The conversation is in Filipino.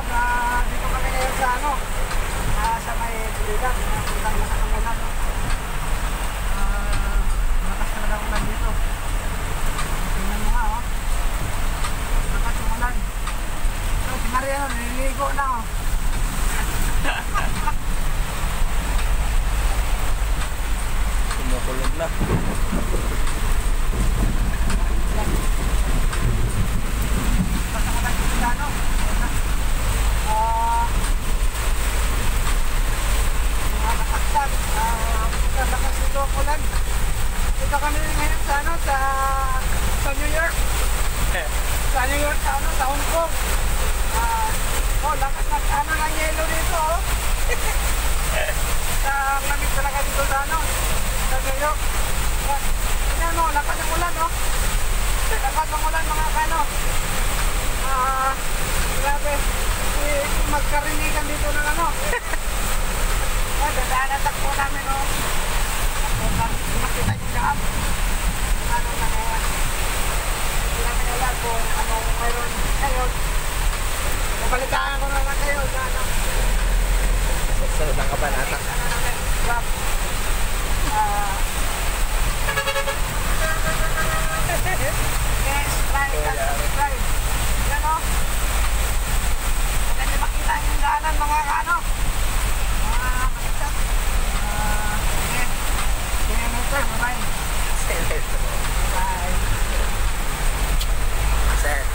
Dito kami ngayon sa ano, sa may Buligan, puntang na sa Kamunan. Lakas na lang ulan dito. Tingnan mo nga, oh. Lakas yung ulan. So, si Mariano, nililigo na, oh. Kumukulog na. Dito kami ngayon sa ano, sa New York. Sa New York, sa ano, sa Hong Kong. Lakas ng ano ng yelo dito, oh. Lamig talaga dito sa ano, sa New York. Tingnan mo, lakas ng ulan, oh. Lakas ng ulan, mga kano. Grabe. Magkarinigan dito ng ano. Dadaan ang takbo namin, oh. Makita yung daan. Ano na ngayon. Hindi namin alam kung anong mayroon ngayon. Nabalitaan ko na lang kayo sa ano. Sunod ang kabanata. Ano namin, grab. Yes, try. Yan, oh. Hindi makita yung daanan, mga ano. Makita. Sige. Sige, motor. Bye-bye. Bye.